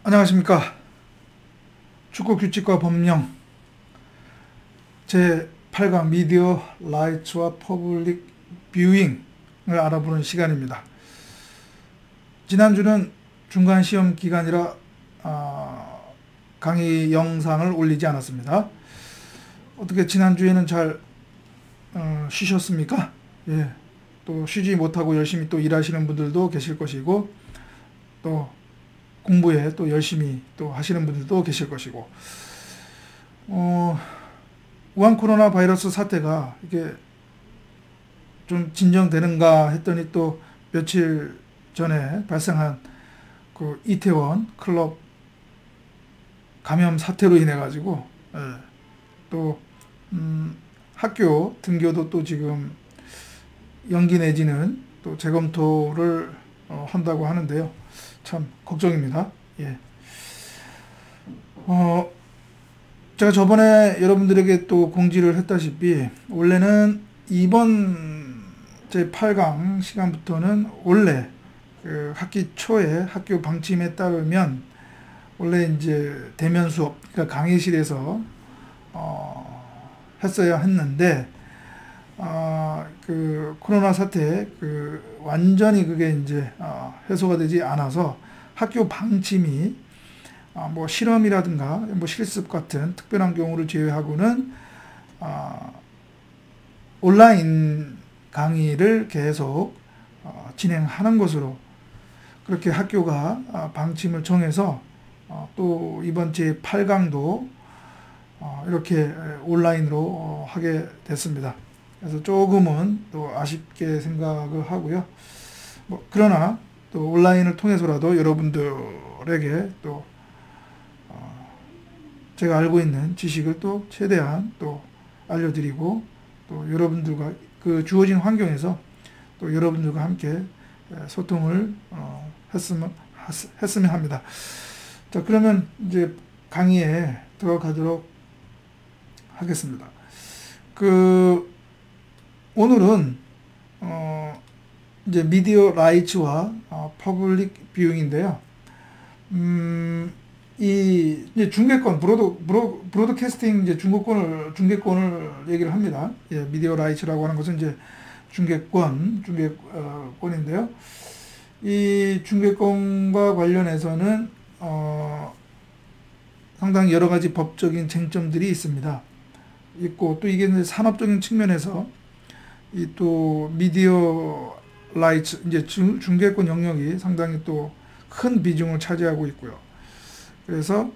안녕하십니까. 축구 규칙과 법령 제8강 미디어 라이츠와 퍼블릭 뷰잉을 알아보는 시간입니다. 지난주는 중간 시험 기간이라 강의 영상을 올리지 않았습니다. 어떻게 지난주에는 잘 쉬셨습니까? 예. 또 쉬지 못하고 열심히 또 일하시는 분들도 계실 것이고, 또 공부에 또 열심히 또 하시는 분들도 계실 것이고, 우한 코로나 바이러스 사태가 이게 좀 진정되는가 했더니 또 며칠 전에 발생한 그 이태원 클럽 감염 사태로 인해 가지고 또 학교 등교도 또 지금 연기 내지는 또 재검토를 한다고 하는데요. 참 걱정입니다. 예. 제가 저번에 여러분들에게 또 공지를 했다시피 원래는 이번 제8강 시간부터는 원래 그 학기 초에 학교 방침에 따르면 원래 이제 대면 수업, 그러니까 강의실에서 했어야 했는데 그 코로나 사태 완전히 그게 이제 해소가 되지 않아서 학교 방침이 뭐 실험이라든가 뭐 실습 같은 특별한 경우를 제외하고는 온라인 강의를 계속 진행하는 것으로 그렇게 학교가 방침을 정해서 또 이번 제8강도 이렇게 온라인으로 하게 됐습니다. 그래서 조금은 또 아쉽게 생각을 하고요. 그러나 또 온라인을 통해서라도 여러분들에게 또 제가 알고 있는 지식을 또 최대한 또 알려드리고, 또 여러분들과 그 주어진 환경에서 또 여러분들과 함께 소통을 했으면 합니다. 자, 그러면 이제 강의에 들어가도록 하겠습니다. 오늘은 이제 미디어 라이츠와 퍼블릭 뷰잉인데요. 이 이제 중계권 브로드캐스팅 이제 중계권을 얘기를 합니다. 예, 미디어 라이츠라고 하는 것은 이제 중계권인데요. 이 중계권과 관련해서는 상당히 여러 가지 법적인 쟁점들이 있고, 또 이게 이제 산업적인 측면에서 이 또 미디어 라이츠 이제 중계권 영역이 상당히 또 큰 비중을 차지하고 있고요. 그래서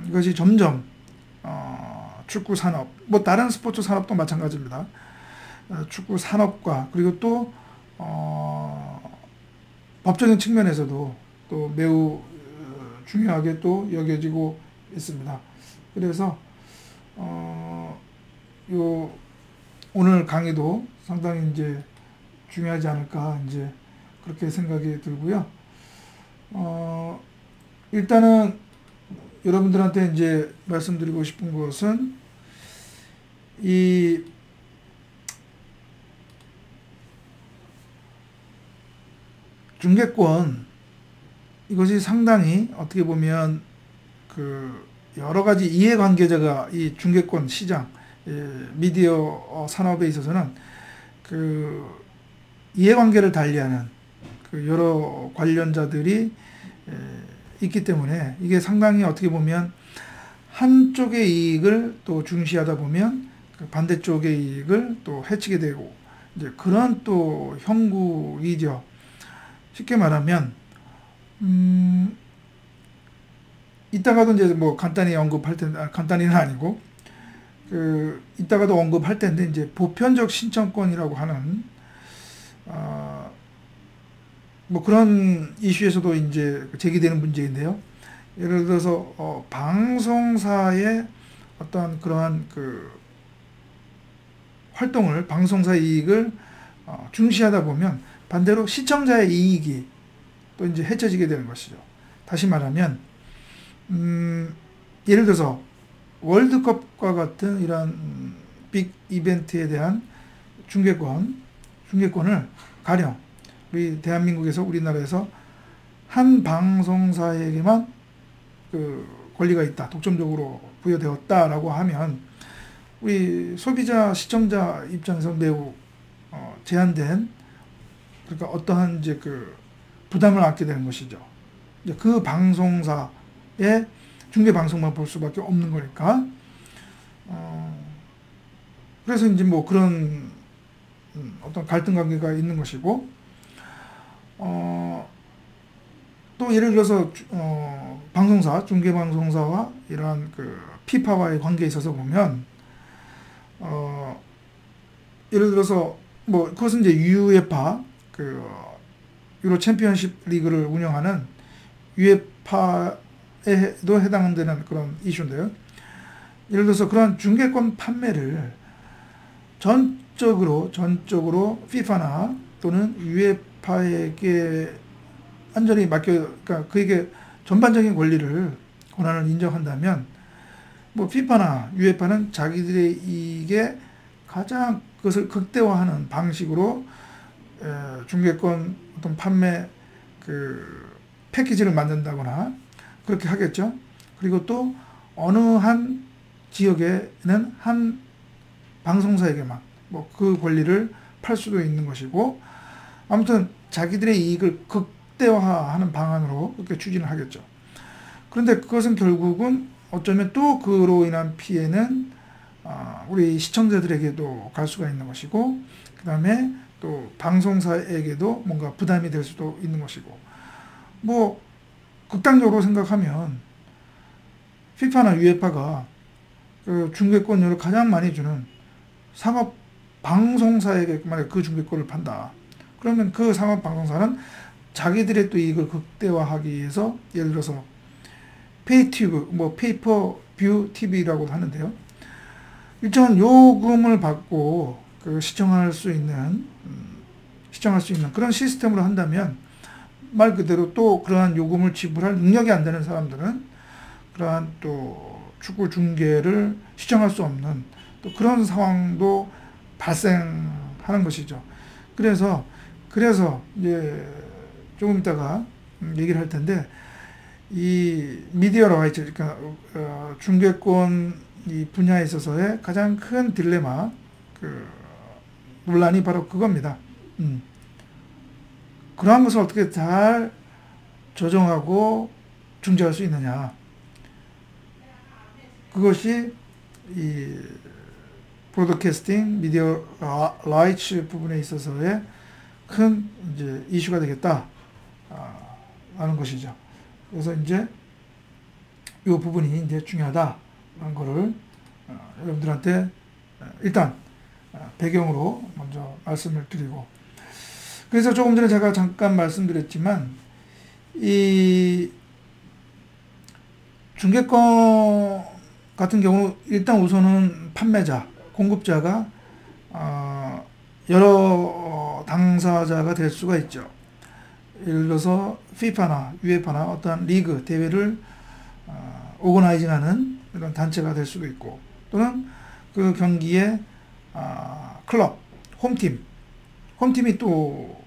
이것이 점점 축구 산업, 뭐 다른 스포츠 산업도 마찬가지입니다. 축구 산업과 그리고 또 법적인 측면에서도 또 매우 중요하게 또 여겨지고 있습니다. 그래서 오늘 강의도 상당히 이제 중요하지 않을까 이제 그렇게 생각이 들고요. 일단은 여러분들한테 이제 말씀드리고 싶은 것은 이 중계권, 이것이 상당히 어떻게 보면 그 여러 가지 이해관계자가 이 중계권 시장, 미디어 산업에 있어서는 그 이해관계를 달리하는 그 여러 관련자들이 있기 때문에 이게 상당히 어떻게 보면 한쪽의 이익을 또 중시하다 보면 그 반대쪽의 이익을 또 해치게 되고, 이제 그런 또 형국이죠. 쉽게 말하면 이따가도 이제 뭐 간단히 언급할 텐데, 간단히는 아니고 이따가도 언급할 텐데, 이제 보편적 신청권이라고 하는 뭐 그런 이슈에서도 이제 제기되는 문제인데요. 예를 들어서 방송사의 어떤 그러한 그 활동을, 방송사 이익을 중시하다 보면 반대로 시청자의 이익이 또 이제 해쳐지게 되는 것이죠. 다시 말하면 예를 들어서 월드컵과 같은 이런 빅 이벤트에 대한 중계권을 가령 우리 대한민국에서, 우리나라에서 한 방송사에게만 그 권리가 있다, 독점적으로 부여되었다라고 하면 우리 소비자, 시청자 입장에서 매우 제한된, 그러니까 어떠한 이제 그 부담을 안게 되는 것이죠. 이제 그 방송사의 중계 방송만 볼 수밖에 없는 거니까. 그래서 이제 뭐 그런 어떤 갈등 관계가 있는 것이고, 또 예를 들어서 방송사, 중계 방송사와 이러한 그 피파와의 관계에 있어서 보면, 예를 들어서 뭐 그것은 이제 유에파, 그 유로 챔피언십 리그를 운영하는 유에파에도 해당되는 그런 이슈인데요. 예를 들어서 그런 중계권 판매를 전적으로 피파나 또는 유에파에게 완전히 그러니까 그에게 전반적인 권한을 인정한다면, 뭐 피파나 유에파는 자기들의 이익에 가장 그것을 극대화하는 방식으로 중계권 어떤 판매 그 패키지를 만든다거나 그렇게 하겠죠. 그리고 또 어느 한 지역에는 한 방송사에게만 뭐 그 권리를 팔 수도 있는 것이고, 아무튼 자기들의 이익을 극대화하는 방안으로 그렇게 추진을 하겠죠. 그런데 그것은 결국은 어쩌면 또 그로 인한 피해는 우리 시청자들에게도 갈 수가 있는 것이고, 그 다음에 또 방송사에게도 뭔가 부담이 될 수도 있는 것이고, 뭐 극단적으로 생각하면 피파나 유에파가 그 중계권료를 가장 많이 주는 상업 방송사에게 만약 그 중계권을 판다. 그러면 그 상업 방송사는 자기들의 또 이익을 극대화하기 위해서, 예를 들어서 페이튜브, 뭐 페이퍼뷰 TV라고 하는데요. 일정한 요금을 받고 그 시청할 수 있는 그런 시스템으로 한다면, 말 그대로 또 그러한 요금을 지불할 능력이 안 되는 사람들은 그러한 또 축구 중계를 시청할 수 없는 또 그런 상황도 발생하는 것이죠. 그래서 이제 조금 있다가 얘기를 할 텐데, 이 미디어 라이츠, 그러니까 중계권 이 분야에 있어서의 가장 큰 딜레마, 그 논란이 바로 그겁니다. 그러한 것을 어떻게 잘 조정하고 중재할 수 있느냐. 그것이 이 브로드캐스팅, 미디어 라이츠 부분에 있어서의 큰 이제 이슈가 되겠다 라는 것이죠. 그래서 이제 이 부분이 이제 중요하다라는 거를 여러분들한테 일단 배경으로 먼저 말씀을 드리고, 그래서 조금 전에 제가 잠깐 말씀드렸지만, 이 중계권 같은 경우 일단 우선은 판매자, 공급자가 여러 당사자가 될 수가 있죠. 예를 들어서 피파나 유에파나 어떤 리그, 대회를 오거나이징하는 이런 단체가 될 수도 있고, 또는 그 경기의 클럽, 홈팀이 또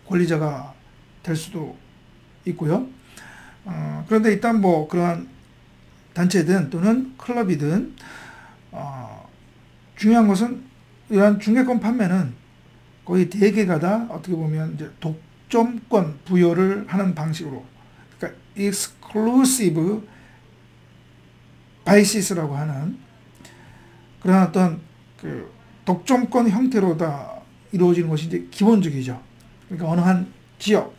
권리자가 될 수도 있고요. 그런데 일단 뭐 그러한 단체든 또는 클럽이든 중요한 것은 이러한 중계권 판매는 거의 대개가 다 어떻게 보면 이제 독점권 부여를 하는 방식으로, 그러니까 exclusive basis라고 하는 그런 어떤 그 독점권 형태로 다 이루어지는 것이 이제 기본적이죠. 그러니까 어느 한 지역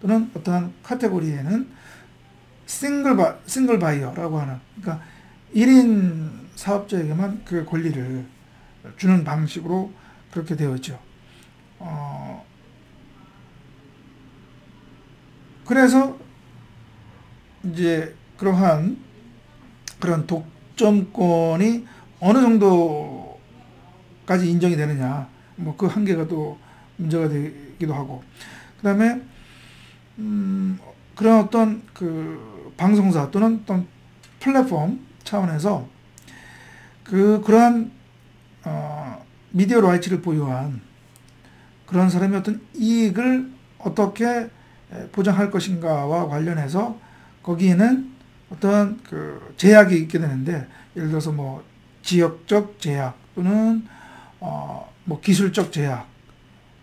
또는 어떠한 카테고리에는 싱글 바이어라고 하는, 그러니까 1인 사업자에게만 그 권리를 주는 방식으로 그렇게 되어 있죠. 그래서 이제 그러한 그런 독점권이 어느 정도까지 인정이 되느냐, 뭐 그 한계가 또 문제가 되기도 하고, 그 다음에 그런 어떤 그 방송사 또는 어떤 플랫폼 차원에서 그러한 미디어 라이츠를 보유한 그런 사람의 어떤 이익을 어떻게 보장할 것인가와 관련해서 거기에는 어떤 그 제약이 있게 되는데, 예를 들어서 뭐 지역적 제약 또는 뭐 기술적 제약,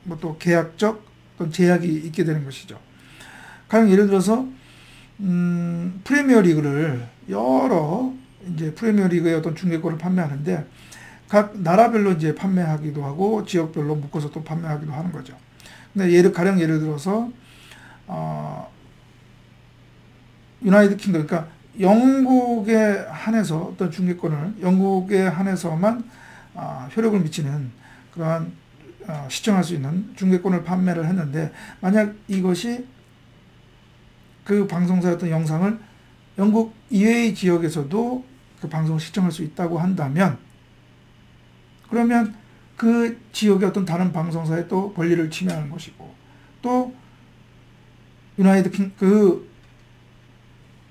뭐 또 계약적 어떤 제약이 있게 되는 것이죠. 가령 예를 들어서 프리미어 리그를 여러 이제 프리미어 리그의 어떤 중계권을 판매하는데, 각 나라별로 이제 판매하기도 하고 지역별로 묶어서 또 판매하기도 하는 거죠. 근데 가령 예를 들어서 유나이티드 킹덤, 그러니까 영국에 한해서 어떤 중계권을 영국에 한해서만 효력을 미치는 그러한 시청할 수 있는 중계권을 판매를 했는데, 만약 이것이 그 방송사의 어떤 영상을 영국 이외의 지역에서도 그 방송을 시청할 수 있다고 한다면, 그러면 그 지역의 어떤 다른 방송사에 또 권리를 침해하는 것이고, 또 그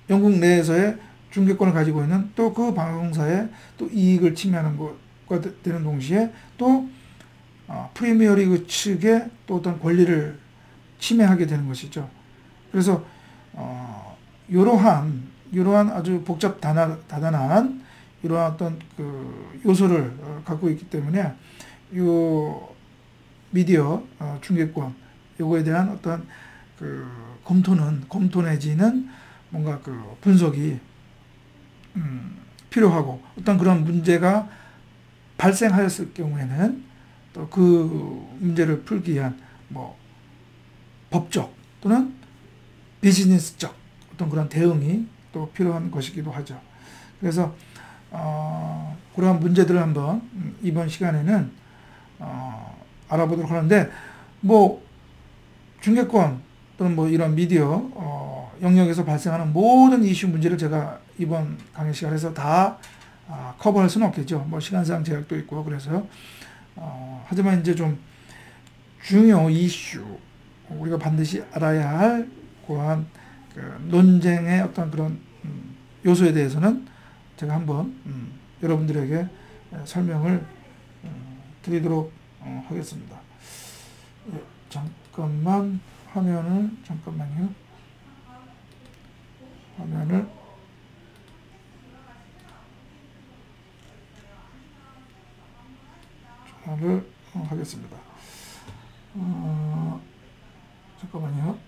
영국 내에서의 중계권을 가지고 있는 또 그 방송사의 또 이익을 침해하는 것과 되는 동시에, 또 프리미어리그 측의 또 어떤 권리를 침해하게 되는 것이죠. 그래서 이러한 아주 다단한 이러한 어떤 그 요소를 갖고 있기 때문에, 요 미디어 중계권 요거에 대한 어떤 그 검토 내지는 뭔가 그 분석이 필요하고, 어떤 그런 문제가 발생하였을 경우에는 또 그 문제를 풀기 위한 뭐 법적 또는 비즈니스적 어떤 그런 대응이 또 필요한 것이기도 하죠. 그래서 그러한 문제들을 한번 이번 시간에는 알아보도록 하는데, 뭐 중계권 또는 뭐 이런 미디어 영역에서 발생하는 모든 이슈 문제를 제가 이번 강의 시간에서 다 커버할 수는 없겠죠. 뭐 시간상 제약도 있고. 그래서 하지만 이제 좀 중요 이슈, 우리가 반드시 알아야 할 그러한 그 논쟁의 어떤 그런 요소에 대해서는 제가 한번 여러분들에게 설명을 드리도록 하겠습니다. 잠깐만 잠깐만요. 화면을 전화를 하겠습니다. 잠깐만요.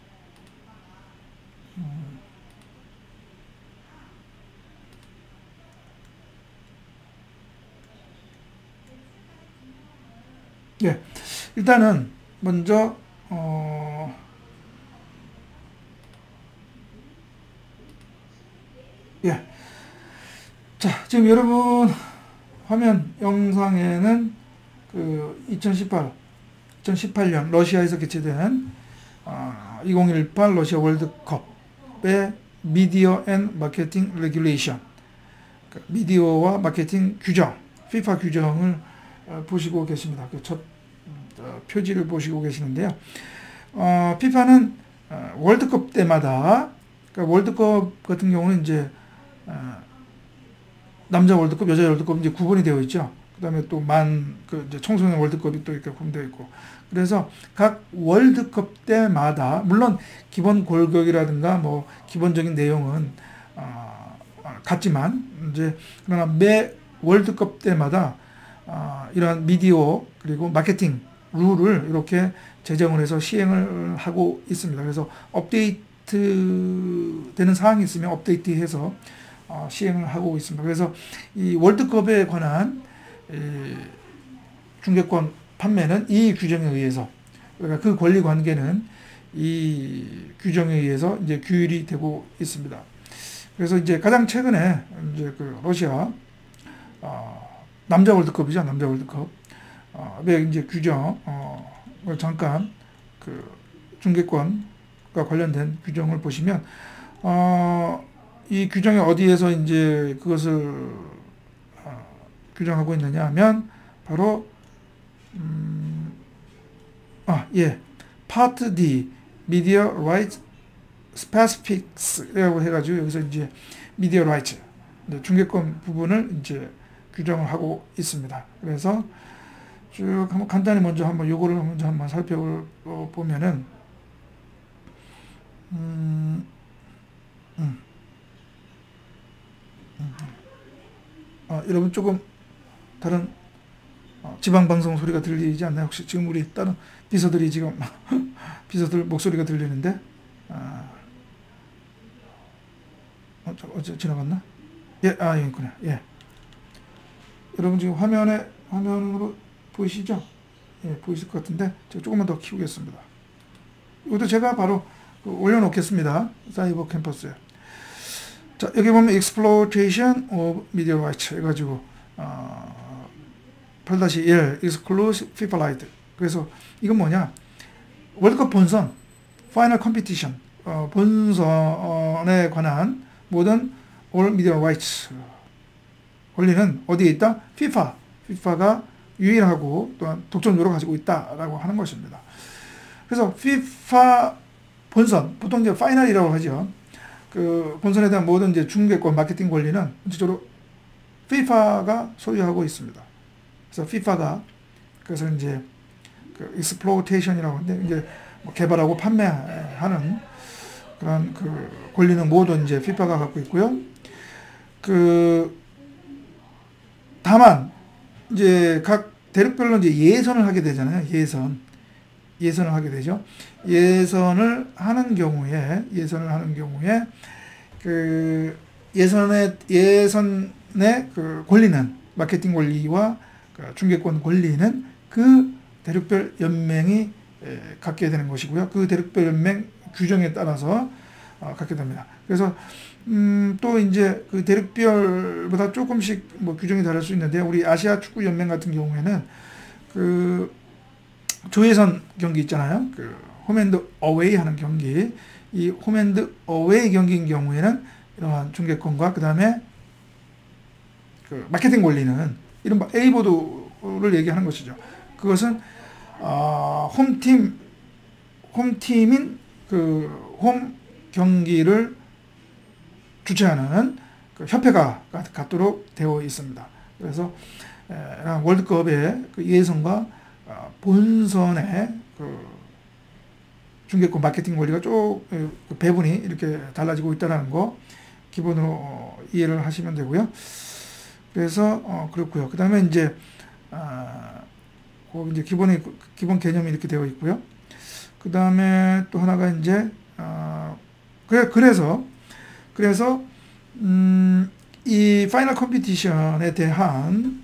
네, 일단은 먼저 예, 자, 지금 여러분 화면 영상에는 그 2018년 러시아에서 개최된 2018 러시아 월드컵의 미디어 앤 마케팅 레귤레이션, 미디어와 마케팅 규정, FIFA 규정을 보시고 계십니다. 그 첫 표지를 보시고 계시는데요. FIFA는 월드컵 때마다, 그러니까 월드컵 같은 경우는 이제 남자 월드컵, 여자 월드컵 이제 구분이 되어 있죠. 그다음에 또 이제 청소년 월드컵이 또 이렇게 구분되어 있고. 그래서 각 월드컵 때마다 물론 기본 골격이라든가 뭐 기본적인 내용은 같지만, 이제 그러나 매 월드컵 때마다 이러한 미디어 그리고 마케팅 룰을 이렇게 제정을 해서 시행을 하고 있습니다. 그래서 업데이트 되는 사항이 있으면 업데이트해서 시행을 하고 있습니다. 그래서 이 월드컵에 관한 중계권 판매는 이 규정에 의해서, 그러니까 그 권리 관계는 이 규정에 의해서 이제 규율이 되고 있습니다. 그래서 이제 가장 최근에 이제 그 러시아 남자 월드컵이죠. 남자 월드컵 이제 규정을 잠깐 그 중계권과 관련된 규정을 보시면 이 규정이 어디에서 이제 그것을 규정하고 있느냐 하면 바로 파트 D Media Rights Specifics라고 해가지고 여기서 이제 미디어 라이츠 중계권 부분을 이제 규정을 하고 있습니다. 그래서 쭉 한번 간단히 먼저 요거를 먼저 한번 살펴보면은 여러분 조금 다른 지방방송 소리가 들리지 않나요? 혹시 지금 우리 다른 비서들이 지금 비서들 목소리가 들리는데 지나갔나? 예, 여기 있구나. 예. 여러분 지금 화면으로 보이시죠? 예, 보이실 것 같은데 제가 조금만 더 키우겠습니다. 이것도 제가 바로 올려놓겠습니다. 사이버 캠퍼스에. 자, 여기 보면 Exploitation of Media Rights 해가지고 8-1 Exclusive FIFA Lite. 그래서 이건 뭐냐? 월드컵 본선 파이널 컴피티션 본선에 관한 모든 All Media Rights 권리는 어디에 있다? FIFA가 유일하고 또한 독점적으로 가지고 있다라고 하는 것입니다. 그래서 FIFA 본선, 보통 이제 파이널이라고 하죠. 그 본선에 대한 모든 이제 중계권, 마케팅 권리는 전체적으로 FIFA가 소유하고 있습니다. 그래서 FIFA가 그래서 이제 그 exploitation이라고 하는데 이제 뭐 개발하고 판매하는 그런 그 권리는 모두 이제 FIFA가 갖고 있고요. 그 다만 이제 각 대륙별로 이제 예선을 하게 되잖아요. 예선을 하게 되죠. 예선을 하는 경우에 그 예선의 그 권리는 마케팅 권리와 그 중계권 권리는 그 대륙별 연맹이 갖게 되는 것이고요. 그 대륙별 연맹 규정에 따라서 갖게 됩니다. 그래서 또 이제 그 대륙별보다 조금씩 뭐 규정이 다를 수 있는데 우리 아시아 축구 연맹 같은 경우에는 그 조예선 경기 있잖아요. 그 홈앤드 어웨이 하는 경기. 이 홈앤드 어웨이 경기인 경우에는 이러한 중계권과 그 다음에 그 마케팅 권리는 이른바 A보드를 얘기하는 것이죠. 그것은 홈팀인 그 홈 경기를 주최하는 그 협회가 갖도록 되어 있습니다. 그래서 월드컵의 그 예선과 본선의 그 중계권 마케팅 권리가 그 배분이 이렇게 달라지고 있다는 거 기본으로 이해를 하시면 되고요. 그래서 그렇고요. 그 다음에 이제 이제 기본 개념이 이렇게 되어 있고요. 그 다음에 또 하나가 이제 그래서 이 파이널 컴피티션에 대한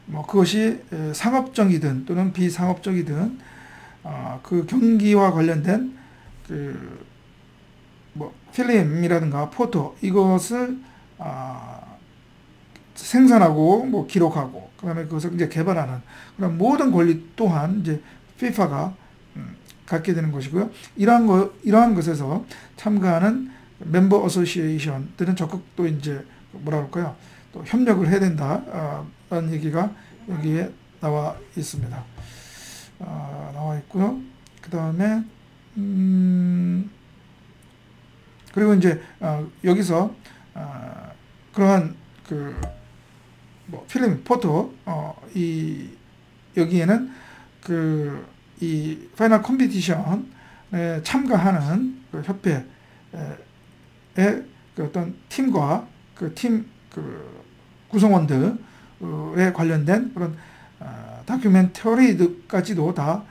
뭐 그것이 상업적이든 또는 비상업적이든 그 경기와 관련된 그 뭐 필름이라든가 포토 이것을 생산하고 뭐 기록하고 그다음에 그것을 이제 개발하는 그런 모든 권리 또한 이제 FIFA가 갖게 되는 것이고요. 이러한 것에서 참가하는 멤버 어소시에이션들은 적극 또 이제 뭐라 그럴까요? 또 협력을 해야 된다라는 얘기가 여기에 나와 있습니다. 나와 있고요. 그 다음에 그리고 이제 여기서 그러한 그 뭐 필름, 포토 여기에는 그 이 파이널 컴피티션에 참가하는 그 협회의 그 어떤 팀과 그 팀 그 구성원들에 관련된 그런 다큐멘터리까지도 다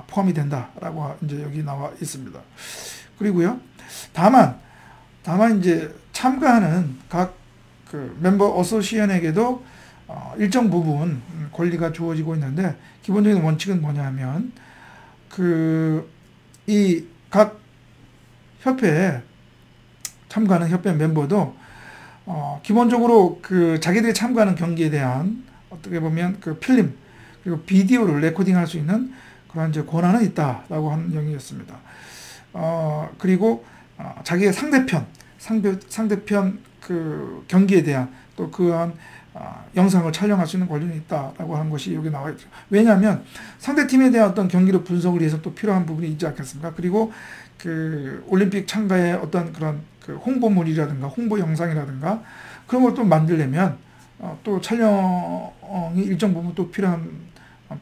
포함이 된다라고 이제 여기 나와 있습니다. 그리고요. 다만 이제 참가하는 각 그 멤버 어소시언에게도 일정 부분 권리가 주어지고 있는데 기본적인 원칙은 뭐냐면 그 이 각 협회에 참가하는 협회 멤버도 기본적으로 그 자기들이 참가하는 경기에 대한 어떻게 보면 그 필름 그리고 비디오를 레코딩할 수 있는 그런 이제 권한은 있다라고 하는 내용이었습니다. 그리고 자기의 상대편 그 경기에 대한 또 그한 영상을 촬영할 수 있는 권리는 있다라고 하는 것이 여기 나와 있죠. 왜냐하면 상대팀에 대한 어떤 경기를 분석을 위해서 또 필요한 부분이 있지 않겠습니까? 그리고 그 올림픽 참가의 어떤 그런 그 홍보물이라든가 홍보 영상이라든가 그런 걸 또 만들려면 또 촬영이 일정 부분 또 필요한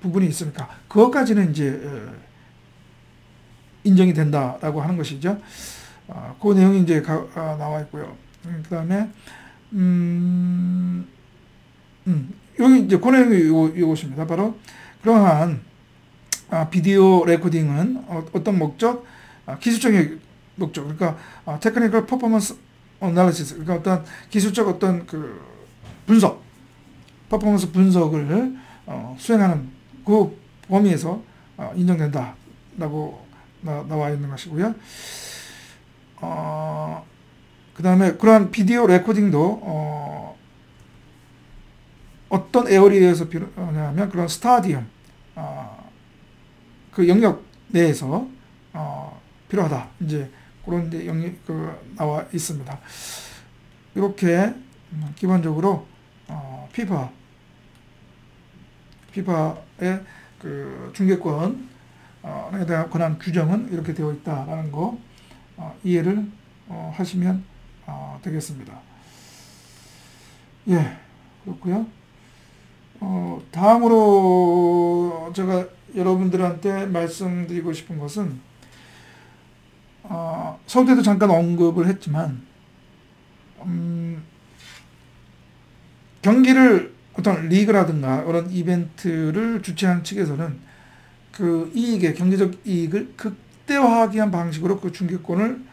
부분이 있으니까 그것까지는 이제 인정이 된다라고 하는 것이죠. 그 내용이 이제 나와 있고요. 그 다음에 여기 이제 그 내용이 이것입니다. 바로 그러한 비디오 레코딩은 어떤 목적, 기술적인 목적, 그러니까 테크니컬 퍼포먼스 어널리시스, 그러니까 어떤 기술적 어떤 그 분석, 퍼포먼스 분석을 수행하는 그 범위에서 인정된다라고 나와 있는 것이고요. 그 다음에 그러한 비디오 레코딩도 어떤 에어리에서 필요하냐면 그런 스타디움 그 영역 내에서 필요하다. 이제 그런 데 영역 나와 있습니다. 이렇게 기본적으로 피파의 그 중계권에 대한 권한 규정은 이렇게 되어 있다라는 거 이해를 하시면 되겠습니다. 예, 그렇고요. 다음으로 제가 여러분들한테 말씀드리고 싶은 것은 서두에도 잠깐 언급을 했지만 경기를 어떤 리그라든가 그런 이벤트를 주최하는 측에서는 그 이익의 경제적 이익을 극대화하기 위한 방식으로 그 중계권을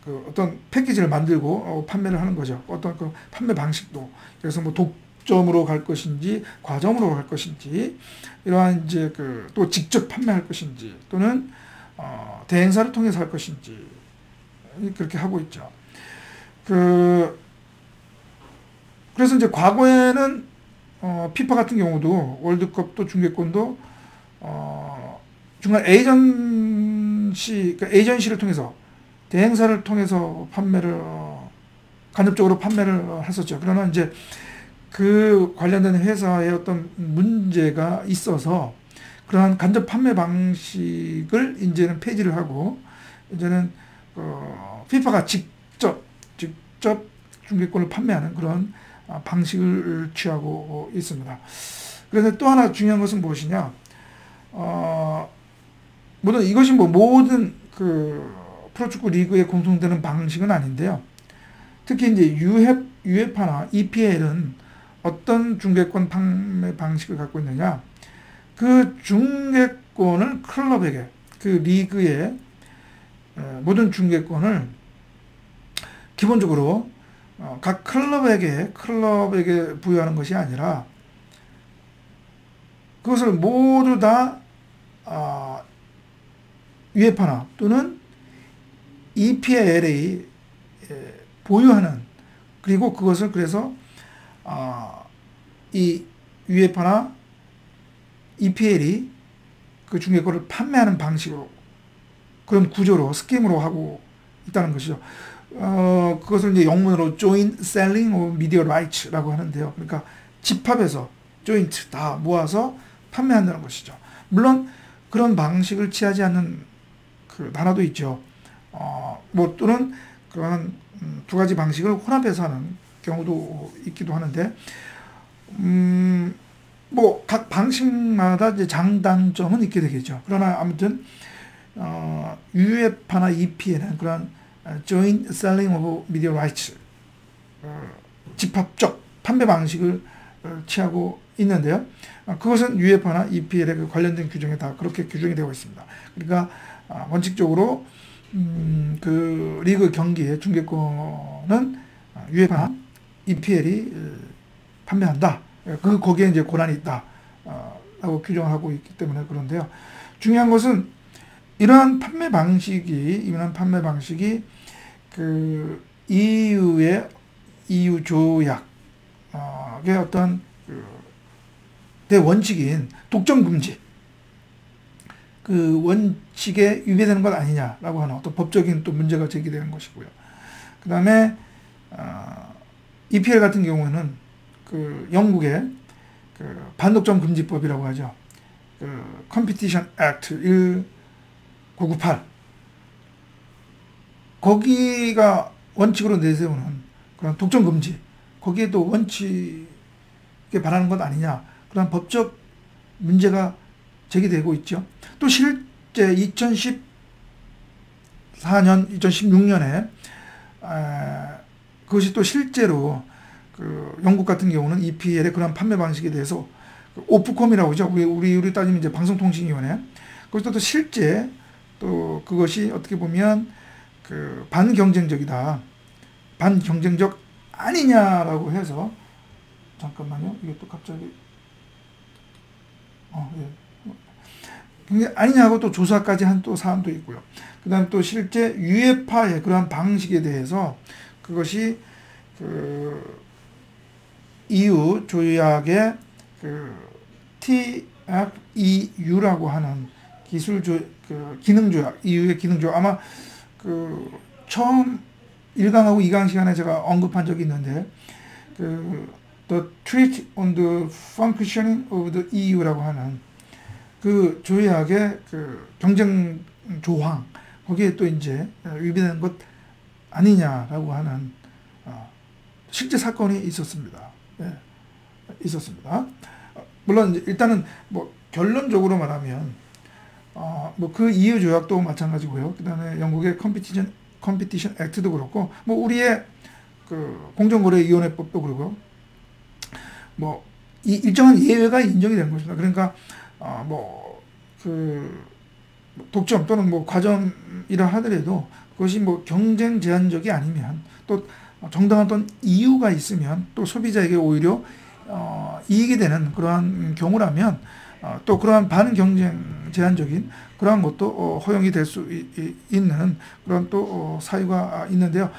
그 어떤 패키지를 만들고 판매를 하는 거죠. 어떤 그 판매 방식도 그래서 뭐 독점으로 갈 것인지 과점으로 갈 것인지 이러한 이제 그 또 직접 판매할 것인지 또는 대행사를 통해서 할 것인지 그렇게 하고 있죠. 그래서 이제 과거에는 피파 같은 경우도 월드컵도 중계권도 중간 에이전시를 통해서 대행사를 통해서 판매를 간접적으로 판매를 했었죠. 그러나 이제 그 관련된 회사의 어떤 문제가 있어서 그러한 간접 판매 방식을 이제는 폐지를 하고 이제는 피파가 직접 중계권을 판매하는 그런 방식을 취하고 있습니다. 그래서 또 하나 중요한 것은 무엇이냐? 물론 이것이 뭐 모든 그 프로축구 리그에 공통되는 방식은 아닌데요. 특히 이제 유에파나 EPL은 어떤 중계권 판매 방식을 갖고 있느냐? 그 중계권을 클럽에게, 그 리그의 모든 중계권을 기본적으로 각 클럽에게 부여하는 것이 아니라 그것을 모두 다 유에파나 또는 EPL이 보유하는, 그리고 그것을 그래서 이 유에파나 EPL이 그 중계권을 판매하는 방식으로 그런 구조로 스킴으로 하고 있다는 것이죠. 그것을 이제 영문으로 Joint Selling of Media Rights라고 하는데요. 그러니까 집합해서 joint 다 모아서 판매한다는 것이죠. 물론 그런 방식을 취하지 않는 그 나라도 있죠. 뭐 또는 그런 두 가지 방식을 혼합해서 하는 경우도 있기도 하는데, 뭐 각 방식마다 이제 장단점은 있게 되겠죠. 그러나 아무튼 UEFA나 EPL은 그런 Joint Selling of Media Rights 집합적 판매 방식을 취하고 있는데요. 그것은 UEFA나 EPL의 그 관련된 규정에 다 그렇게 규정이 되고 있습니다. 그러니까 원칙적으로 그 리그 경기의 중계권은 UEFA나 EPL이 판매한다. 거기에 이제 권한이 있다. 라고 규정하고 있기 때문에 그런데요. 중요한 것은 이러한 판매 방식이 그 EU의 EU 조약의 어떤 그 대원칙인 독점 금지 그 원칙에 위배되는 것 아니냐라고 하는 어떤 법적인 또 문제가 제기되는 것이고요. 그 다음에 EPL 같은 경우는 그 영국의 그 반독점 금지법이라고 하죠. 그 Competition Act 1998 거기가 원칙으로 내세우는 그런 독점 금지, 거기에도 원칙에 반하는 것 아니냐, 그런 법적 문제가 제기되고 있죠. 또 실제 2014년, 2016년에 그것이 또 실제로 그 영국 같은 경우는 EPL의 그런 판매 방식에 대해서 오프콤이라고 하죠. 우리 따지면 이제 방송통신위원회. 거기서 또 실제 또 그것이 어떻게 보면 그 반경쟁적이다. 반경쟁적 아니냐라고 해서 잠깐만요. 이게 또 갑자기 예. 아니냐고 또 조사까지 한 또 사안도 있고요. 그 다음에 또 실제 유에파의 그러한 방식에 대해서 그것이 그 EU 조약의 그 TFEU라고 하는 그 기능조약, EU의 기능조약, 아마 그 처음 1강하고 2강 시간에 제가 언급한 적이 있는데, 그 The Treaty on the Functioning of the EU라고 하는 그 조약의 그 경쟁 조항, 거기에 또 이제 위배된 것 아니냐라고 하는 실제 사건이 있었습니다. 예, 있었습니다. 물론 일단은 뭐 결론적으로 말하면 뭐 그 EU 조약도 마찬가지고요. 그다음에 영국의 컴피티션 액트도 그렇고, 뭐 우리의 그 공정거래위원회법도 그렇고, 뭐 이 일정한 예외가 인정이 된 것입니다. 그러니까 뭐 그 독점 또는 뭐 과점이라 하더라도 그것이 뭐 경쟁 제한적이 아니면, 또 정당한 어떤 이유가 있으면, 또 소비자에게 오히려 이익이 되는 그러한 경우라면 또 그러한 반경쟁 제한적인 그러한 것도 허용이 될 수 있는 그런 또 사유가 있는데요.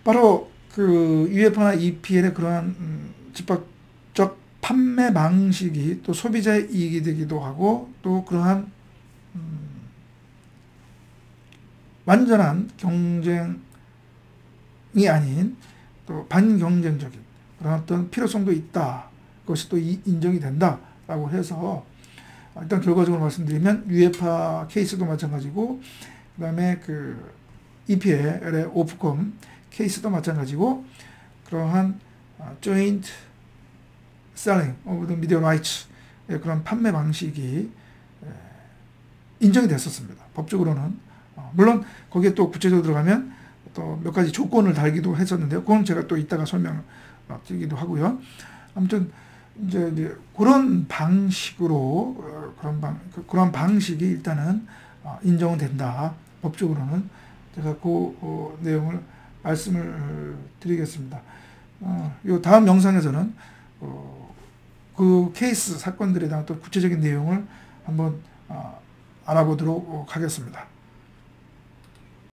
바로 그 UEFA나 EPL의 그러한 집합적 판매 방식이 또 소비자의 이익이 되기도 하고, 또 그러한 완전한 경쟁이 아닌 또 반경쟁적인 그런 어떤 필요성도 있다. 그것이 또 인정이 된다라고 해서, 일단 결과적으로 말씀드리면 UEFA 케이스도 마찬가지고, 그 다음에 그 EPL의 오프콤 케이스도 마찬가지고, 그러한 joint selling of the media rights의 그런 판매 방식이 인정이 됐었습니다. 법적으로는. 물론 거기에 또 구체적으로 들어가면 또 몇 가지 조건을 달기도 했었는데요. 그건 제가 또 이따가 설명을 드리기도 하고요. 아무튼 이제 그런 방식으로 그런 방식이 일단은 인정은 된다. 법적으로는. 제가 그 내용을 말씀을 드리겠습니다. 요 다음 영상에서는 그 케이스 사건들에 대한 또 구체적인 내용을 한번 알아보도록 하겠습니다.